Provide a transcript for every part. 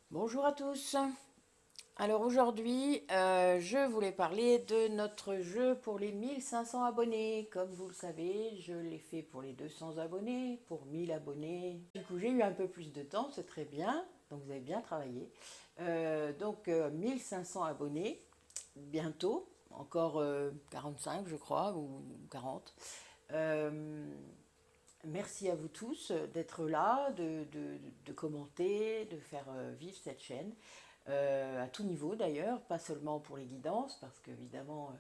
Bonjour à tous. Alors aujourd'hui, je voulais parler de notre jeu pour les 1500 abonnés. Comme vous le savez, je l'ai fait pour les 200 abonnés, pour 1000 abonnés. Du coup, j'ai eu un peu plus de temps, c'est très bien. Donc vous avez bien travaillé. 1500 abonnés, bientôt. Encore 45, je crois, ou 40. Euh, Merci à vous tous d'être là, de commenter, de faire vivre cette chaîne, à tout niveau d'ailleurs, pas seulement pour les guidances, parce qu'évidemment,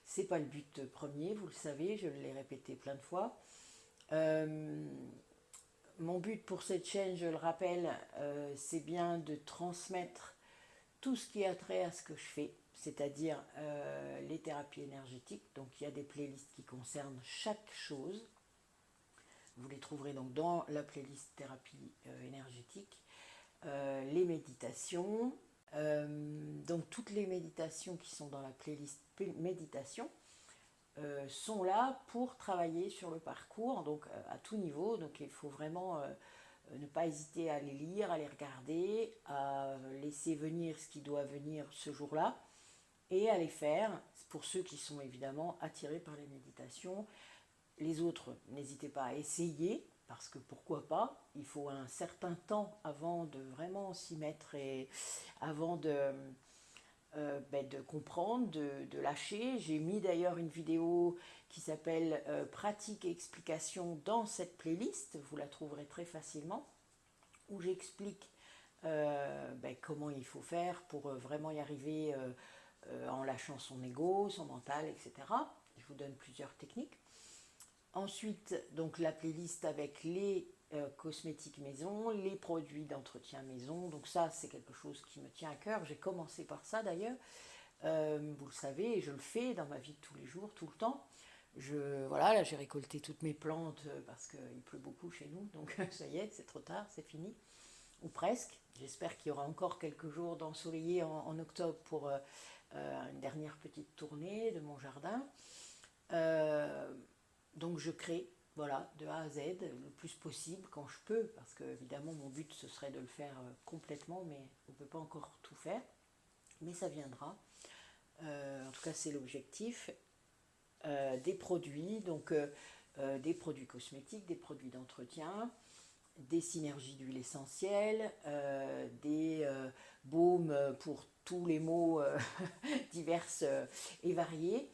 c'est pas le but premier, vous le savez, je l'ai répété plein de fois. Euh, Mon but pour cette chaîne, je le rappelle, c'est bien de transmettre tout ce qui a trait à ce que je fais, c'est-à-dire les thérapies énergétiques. Donc il y a des playlists qui concernent chaque chose. Vous les trouverez donc dans la playlist thérapie énergétique. Les méditations, donc toutes les méditations qui sont dans la playlist méditation sont là pour travailler sur le parcours, donc à tout niveau. Donc il faut vraiment ne pas hésiter à les lire, à les regarder, à laisser venir ce qui doit venir ce jour-là et à les faire pour ceux qui sont évidemment attirés par les méditations. Les autres, n'hésitez pas à essayer, parce que pourquoi pas, il faut un certain temps avant de vraiment s'y mettre et avant de comprendre, de lâcher. J'ai mis d'ailleurs une vidéo qui s'appelle Pratique et explication dans cette playlist, vous la trouverez très facilement, où j'explique comment il faut faire pour vraiment y arriver en lâchant son ego, son mental, etc. Je vous donne plusieurs techniques. Ensuite, donc la playlist avec les cosmétiques maison, les produits d'entretien maison. Donc ça, c'est quelque chose qui me tient à cœur. J'ai commencé par ça d'ailleurs. Vous le savez, et je le fais dans ma vie de tous les jours, tout le temps. Voilà, là j'ai récolté toutes mes plantes parce qu'il pleut beaucoup chez nous. Donc ça y est, c'est trop tard, c'est fini. Ou presque. J'espère qu'il y aura encore quelques jours d'ensoleillé en octobre pour une dernière petite tournée de mon jardin. Euh, donc je crée, voilà, de A à Z, le plus possible quand je peux, parce que évidemment mon but ce serait de le faire complètement, mais on ne peut pas encore tout faire, mais ça viendra. En tout cas c'est l'objectif. Des produits, donc des produits cosmétiques, des produits d'entretien, des synergies d'huile essentielle, des baumes pour tous les maux divers et variés.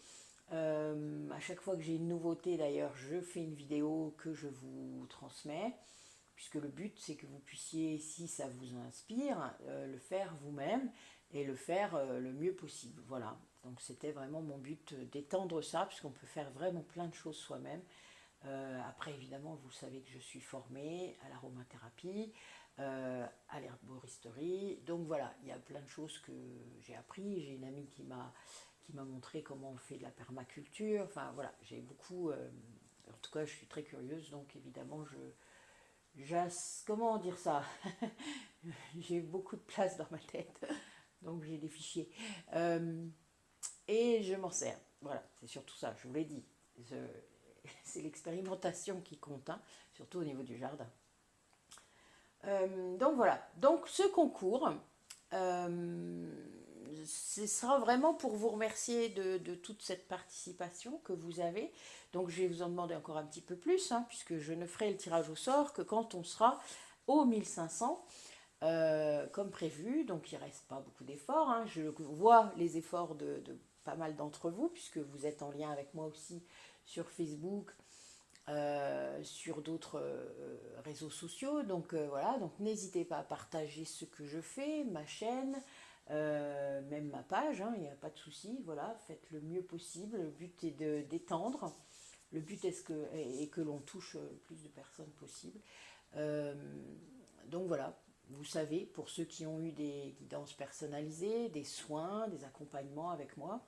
À chaque fois que j'ai une nouveauté, d'ailleurs, je fais une vidéo que je vous transmets, puisque le but, c'est que vous puissiez, si ça vous inspire, le faire vous-même et le faire le mieux possible. Voilà. Donc c'était vraiment mon but d'étendre ça, puisqu'on peut faire vraiment plein de choses soi-même. Après, évidemment, vous savez que je suis formée à l'aromathérapie, à l'herboristerie. Donc voilà, il y a plein de choses que j'ai appris. J'ai une amie qui m'a montré comment on fait de la permaculture. Enfin voilà, j'ai beaucoup. En tout cas, je suis très curieuse, donc évidemment, comment dire ça. J'ai beaucoup de place dans ma tête, donc j'ai des fichiers. Euh, et je m'en sers. Voilà, c'est surtout ça, je vous l'ai dit. C'est l'expérimentation qui compte, hein, surtout au niveau du jardin. Donc voilà, donc ce concours, euh, ce sera vraiment pour vous remercier de toute cette participation que vous avez. Donc je vais vous en demander encore un petit peu plus, hein, puisque je ne ferai le tirage au sort que quand on sera aux 1500. Comme prévu, donc il ne reste pas beaucoup d'efforts. Hein. Je vois les efforts de pas mal d'entre vous, puisque vous êtes en lien avec moi aussi sur Facebook, sur d'autres réseaux sociaux. Donc voilà, donc n'hésitez pas à partager ce que je fais, ma chaîne, même ma page, hein, il n'y a pas de souci. Voilà, faites le mieux possible. Le but est d'étendre. Le but est que l'on touche le plus de personnes possible. Euh, donc voilà, vous savez, pour ceux qui ont eu des guidances personnalisées, des soins, des accompagnements avec moi,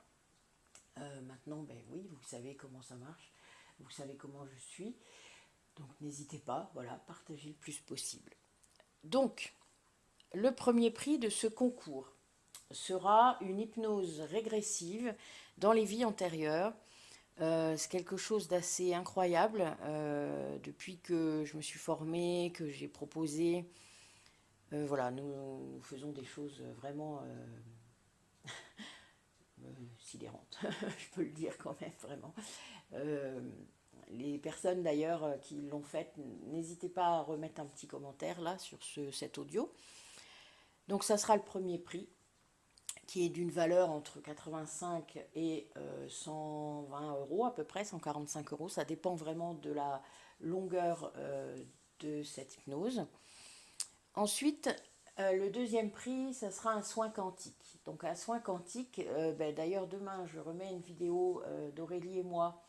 maintenant, ben oui, vous savez comment ça marche, vous savez comment je suis, donc n'hésitez pas, voilà, partagez le plus possible. Donc, le premier prix de ce concours sera une hypnose régressive dans les vies antérieures. C'est quelque chose d'assez incroyable. Depuis que je me suis formée, que j'ai proposé Voilà, nous faisons des choses vraiment sidérantes, je peux le dire quand même, vraiment. Euh, les personnes d'ailleurs qui l'ont fait, n'hésitez pas à remettre un petit commentaire là sur cet audio. Donc ça sera le premier prix qui est d'une valeur entre 85 et 120 euros à peu près, 145 euros. Ça dépend vraiment de la longueur de cette hypnose. Ensuite, le deuxième prix, ça sera un soin quantique. Donc un soin quantique, d'ailleurs demain je remets une vidéo d'Aurélie et moi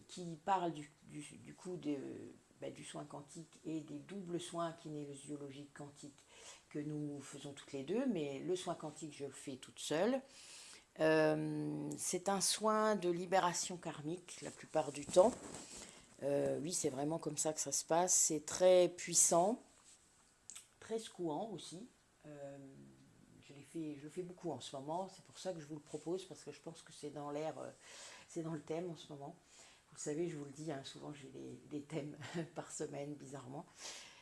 qui parle du coup du soin quantique et des doubles soins kinésiologiques quantiques que nous faisons toutes les deux, mais le soin quantique je le fais toute seule. C'est un soin de libération karmique la plupart du temps. Oui, c'est vraiment comme ça que ça se passe. C'est très puissant, très secouant aussi. Je le fais beaucoup en ce moment. C'est pour ça que je vous le propose, parce que je pense que c'est dans l'air, c'est dans le thème en ce moment. Vous le savez, je vous le dis, hein, souvent j'ai des thèmes par semaine, bizarrement.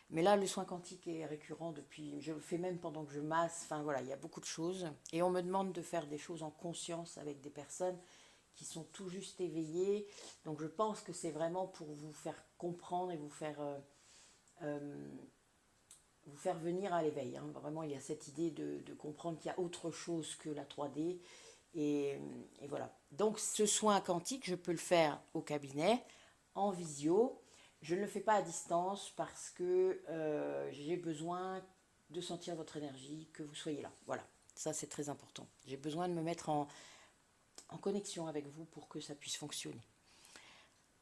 Mais là, le soin quantique est récurrent depuis, je le fais même pendant que je masse, enfin voilà, il y a beaucoup de choses. Et on me demande de faire des choses en conscience avec des personnes qui sont tout juste éveillées. Donc je pense que c'est vraiment pour vous faire comprendre et vous faire venir à l'éveil. Hein. Vraiment, il y a cette idée de comprendre qu'il y a autre chose que la 3D. Et voilà. Donc ce soin quantique, je peux le faire au cabinet, en visio. Je ne le fais pas à distance parce que j'ai besoin de sentir votre énergie, que vous soyez là. Voilà, ça c'est très important. J'ai besoin de me mettre en connexion avec vous pour que ça puisse fonctionner.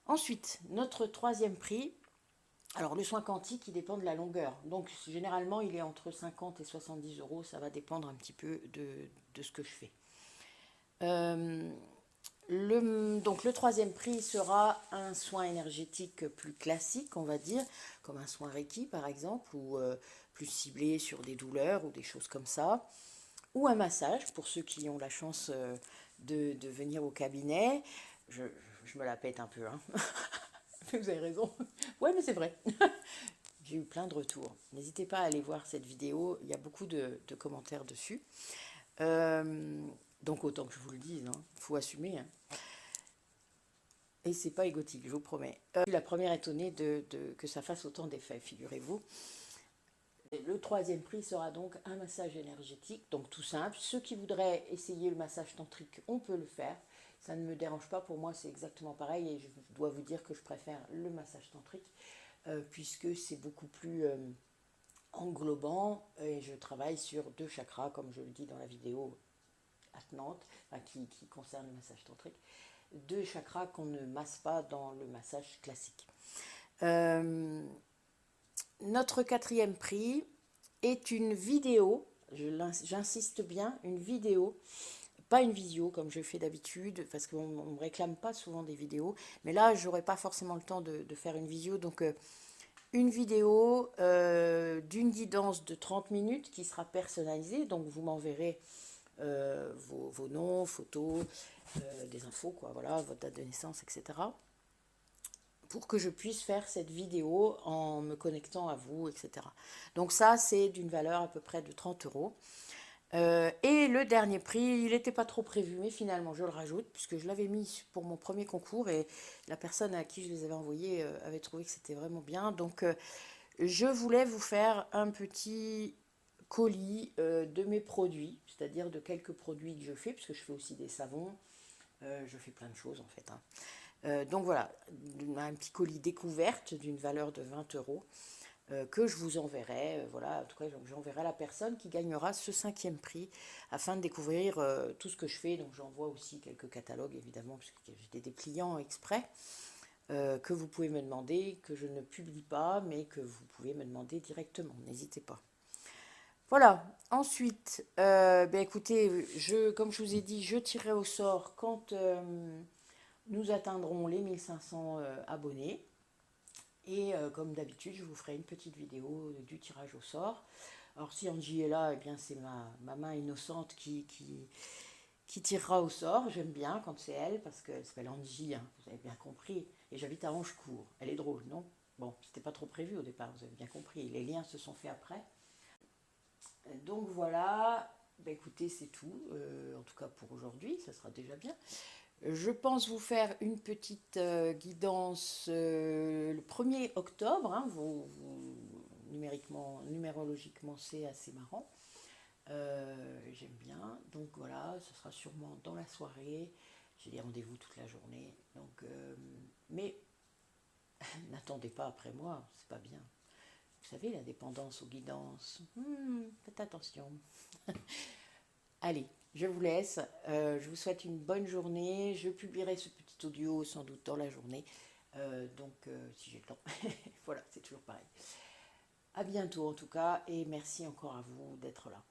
Ensuite, notre troisième prix, alors le soin quantique, il dépend de la longueur. Donc généralement, il est entre 50 et 70 euros. Ça va dépendre un petit peu de ce que je fais. Donc le troisième prix sera un soin énergétique plus classique, on va dire, comme un soin Reiki par exemple, ou plus ciblé sur des douleurs ou des choses comme ça, ou un massage pour ceux qui ont la chance de venir au cabinet. Je me la pète un peu, hein. Vous avez raison. Ouais, mais c'est vrai. J'ai eu plein de retours. N'hésitez pas à aller voir cette vidéo, il y a beaucoup de commentaires dessus. Donc autant que je vous le dise, hein, faut assumer. Hein. Et c'est pas égotique, je vous promets. Je suis la première étonnée que ça fasse autant d'effets, figurez-vous. Le troisième prix sera donc un massage énergétique, donc tout simple. Ceux qui voudraient essayer le massage tantrique, on peut le faire. Ça ne me dérange pas, pour moi c'est exactement pareil et je dois vous dire que je préfère le massage tantrique puisque c'est beaucoup plus englobant et je travaille sur 2 chakras comme je le dis dans la vidéo attenante, enfin, qui concerne le massage tantrique. 2 chakras qu'on ne masse pas dans le massage classique. Notre quatrième prix est une vidéo, j'insiste bien, une vidéo, pas une visio comme je fais d'habitude, parce qu'on ne me réclame pas souvent des vidéos, mais là, je n'aurai pas forcément le temps de faire une visio, donc une vidéo d'une guidance de 30 minutes qui sera personnalisée, donc vous m'enverrez vos noms, photos, des infos, quoi, voilà, votre date de naissance, etc. Pour que je puisse faire cette vidéo en me connectant à vous, etc. Donc ça, c'est d'une valeur à peu près de 30 euros. Et le dernier prix, il n'était pas trop prévu, mais finalement, je le rajoute, puisque je l'avais mis pour mon premier concours, et la personne à qui je les avais envoyés avait trouvé que c'était vraiment bien. Donc, je voulais vous faire un petit colis de mes produits, c'est-à-dire de quelques produits que je fais, puisque je fais aussi des savons, je fais plein de choses en fait. Hein. Donc voilà, un petit colis découverte d'une valeur de 20 euros que je vous enverrai. Voilà, en tout cas, j'enverrai la personne qui gagnera ce 5e prix afin de découvrir tout ce que je fais. Donc j'envoie aussi quelques catalogues évidemment, puisque j'ai des dépliants exprès. Que vous pouvez me demander, que je ne publie pas, mais que vous pouvez me demander directement. N'hésitez pas. Voilà. Ensuite, écoutez, comme je vous ai dit, je tirerai au sort quand nous atteindrons les 1500 abonnés. Et comme d'habitude, je vous ferai une petite vidéo du tirage au sort. Alors si Angie est là, eh bien c'est ma main innocente qui tirera au sort. J'aime bien quand c'est elle, parce qu'elle s'appelle Angie, hein, vous avez bien compris. Et j'habite à Angecourt. Elle est drôle, non? Bon, c'était pas trop prévu au départ, vous avez bien compris. Les liens se sont faits après. Donc voilà, bah, écoutez, c'est tout. En tout cas pour aujourd'hui, ça sera déjà bien. Je pense vous faire une petite guidance le 1er octobre. Hein, numérologiquement, c'est assez marrant. J'aime bien. Donc voilà, ce sera sûrement dans la soirée. J'ai des rendez-vous toute la journée. Donc, mais n'attendez pas après moi, c'est pas bien. Vous savez, la dépendance aux guidances. Faites attention. Allez, je vous laisse. Je vous souhaite une bonne journée. Je publierai ce petit audio sans doute dans la journée. Donc, si j'ai le temps. Voilà, c'est toujours pareil. À bientôt en tout cas. Et merci encore à vous d'être là.